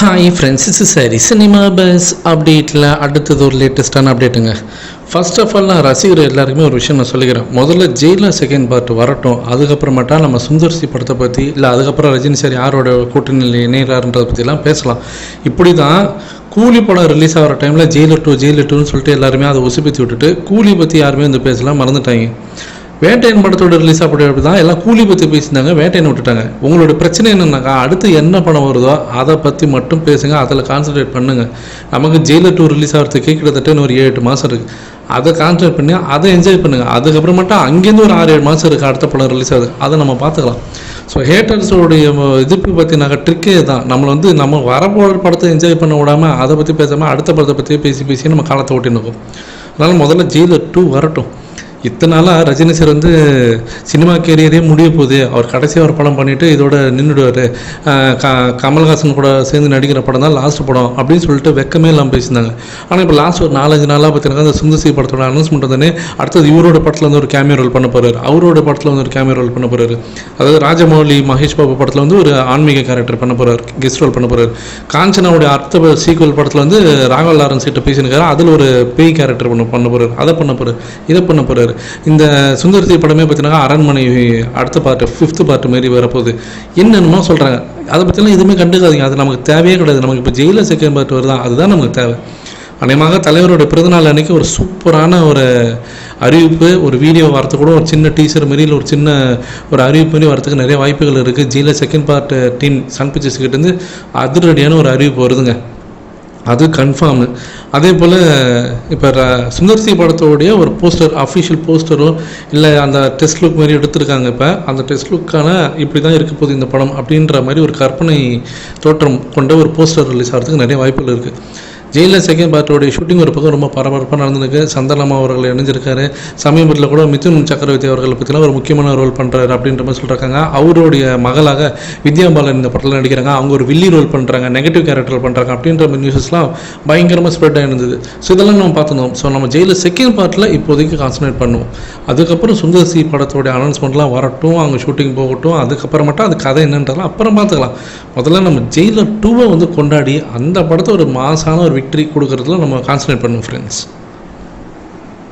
Hi friends, இது சரி cinema bus அப்டேட்டில் அடுத்தது ஒரு லேட்டஸ்டான அப்டேட்டுங்க. ஃபர்ஸ்ட் ஆஃப் ஆல் நான் ரசிகர் எல்லாருக்குமே ஒரு விஷயம் நான் சொல்லிக்கிறேன். முதல்ல ஜெயிலர் செகண்ட் பார்ட் வரட்டும், அதுக்கப்புறமேட்டா நம்ம சுந்தர்சி படத்தை பற்றி இல்லை அதுக்கப்புறம் ரஜினி சார் யாரோட கூட்டணியில் இணைகிறாருன்றதை பற்றிலாம் பேசலாம். இப்படி தான் கூலி படம் ரிலீஸ் ஆகிற டைமில் ஜெயிலர் டூன்னு சொல்லிட்டு எல்லாருமே அதை உசுப்பித்து விட்டுட்டு கூலி பற்றி யாருமே வந்து பேசலாம் மறந்துட்டாங்க. வேட்டையன் படத்தோட ரிலீஸ் அப்படி தான் எல்லாம் கூலி பற்றி பேசியிருந்தாங்க, வேட்டையனை விட்டுட்டாங்க. உங்களோட பிரச்சனை என்னன்னாக்கா அடுத்து என்ன படம் வருதோ அதை பற்றி மட்டும் பேசுங்க, அதில் கான்சன்ட்ரேட் பண்ணுங்கள். நமக்கு ஜெயிலர் 2 ரிலீஸ் ஆகிறதுக்கு கிட்டத்தட்ட ஒரு 7-8 மாதம் இருக்குது. அதை கான்சன்ட்ரேட் பண்ணி அதை என்ஜாய் பண்ணுங்கள். அதுக்கப்புறமேட்டா அங்கேருந்து ஒரு 6-7 மாதம் இருக்குது அடுத்த படம் ரிலீஸ் ஆகுது, அதை நம்ம பார்த்துக்கலாம். ஸோ ஹேட்டர்ஸோடைய எதிர்ப்பு பற்றினாக்கா ட்ரிக்கே தான். நம்ம வரப்போகிற படத்தை என்ஜாய் பண்ண விடாமல் அதை பற்றி பேசாமல் அடுத்த படத்தை பற்றியே பேசி நம்ம காலத்தை ஓட்டி நிற்கும். அதனால் முதல்ல ஜெயிலர் 2 வரட்டும். இத்தனை நாளாக ரஜினி சார் வந்து சினிமா கேரியரே முடிய போகுது, அவர் கடைசியாக ஒரு படம் பண்ணிவிட்டு இதோட நின்றுடுவார், கமல்ஹாசன் கூட சேர்ந்து நடிக்கிற படம் தான் லாஸ்ட் படம் அப்படின்னு சொல்லிட்டு வெக்கமே இல்லாமல் பேசியிருந்தாங்க. ஆனால் இப்போ லாஸ்ட் ஒரு 4-5 நாளாக பார்த்தீங்கன்னா அந்த சுந்தர்சி படத்தோட அனௌன்ஸ்மெண்ட் தானே அடுத்தது இவரோட படத்தில் வந்து ஒரு கேமியோ ரோல் பண்ண போகிறார், அவரோட படத்தில் வந்து ஒரு கேமியோ ரோல் பண்ண போகிறாரு. அதாவது ராஜமௌலி மகேஷ் பாபு படத்தில் வந்து ஒரு ஆன்மீக கேரக்டர் பண்ண போகிறார், கெஸ்ட் ரோல் பண்ண போகிறார். காஞ்சனாவுடைய அடுத்த சீக்வல் படத்தில் வந்து ராகவ் லாரன்ஸ் கிட்ட பேசியிருக்காரு, அதில் ஒரு பேய் கேரக்டர் பண்ண போகிறார், அதை பண்ண போகிறார், இதை பண்ண போகிறார். இந்த சுந்தர்சி படமே பார்த்தீங்கன்னா அரண்மனை அடுத்த பார்ட் 5th பார்ட் மாரி வரப்போகுது, என்னென்னமோ சொல்கிறாங்க. அதை பற்றிலாம் எதுவுமே கண்டுக்காதீங்க, அது நமக்கு தேவையே கிடையாது. நமக்கு இப்போ ஜெயிலர் செகண்ட் பார்ட் வருதான், அதுதான் நமக்கு தேவை. அநேகமாக தலைவரோட பிறந்தநாள் அன்றைக்கி ஒரு சூப்பரான ஒரு அறிவிப்பு, ஒரு வீடியோ வரத்துக்கு கூட ஒரு சின்ன டீசர் மாரியில் ஒரு சின்ன ஒரு அறிவிப்பு மாரி வரத்துக்கு நிறைய வாய்ப்புகள் இருக்குது. Jailer second part team Sun Pictures கிட்டேருந்து அதிரடியான ஒரு அறிவிப்பு வருதுங்க, அது கன்ஃபார்மு. அதே போல் இப்போ சுந்தர்சி படத்தோடைய ஒரு போஸ்டர், அஃபிஷியல் போஸ்டரோ இல்லை அந்த டெஸ்ட் லுக் மாதிரி எடுத்திருக்காங்க. இப்போ அந்த டெஸ்ட் லுக்கான இப்படி தான் இருக்க போகுது இந்த படம் அப்படின்ற மாதிரி ஒரு கற்பனை தோற்றம் கொண்ட ஒரு போஸ்டர் ரிலீஸ் ஆகிறதுக்கு நிறைய வாய்ப்புகள் இருக்குது. ஜெயிலர் செகண்ட் பார்ட்டோடைய ஷூட்டிங் ஒரு பக்கம் ரொம்ப பரபரப்பாக நடந்திருக்கு. சந்தனமா அவர்கள் இணைஞ்சிருக்காரு. சமீபத்தில் கூட மிதுன் சக்கரவர்த்தி அவர்களை பற்றிலாம் ஒரு முக்கியமான ரோல் பண்ணுறாரு அப்படின்ற மாதிரி சொல்கிறாங்க. அவருடைய மகளாக வித்யா பாலன் இந்த படத்தில் நடிக்கிறாங்க, அவங்க ஒரு வில்லி ரோல் பண்ணுறாங்க, நெகட்டிவ் கேரக்டர் பண்ணுறாங்க அப்படின்ற மாதிரி நியூஸஸ்லாம் பயங்கரமாக ஸ்ப்ரெட் ஆகிருந்தது. ஸோ இதெல்லாம் நம்ம பார்த்துருந்தோம். ஸோ நம்ம ஜெயிலர் செகண்ட் பார்ட்டில் இப்போதைக்கு கான்சன்ட்ரேட் பண்ணுவோம். அதுக்கப்புறம் சுந்தர்சி படத்தோடைய அனௌன்ஸ்மெண்ட்லாம் வரட்டும், அவங்க ஷூட்டிங் போகட்டும், அதுக்கப்புறமேட்டா அது கதை என்னன்றதெல்லாம் அப்புறம் பார்த்துக்கலாம். முதல்ல நம்ம ஜெயிலர் 2 வந்து கொண்டாடி அந்த படத்தை ஒரு மாசான ஒரு விக்டரி கொடுக்கறதுல நம்ம கான்சன்ட்ரேட் பண்ணுவோம் ஃப்ரெண்ட்ஸ்.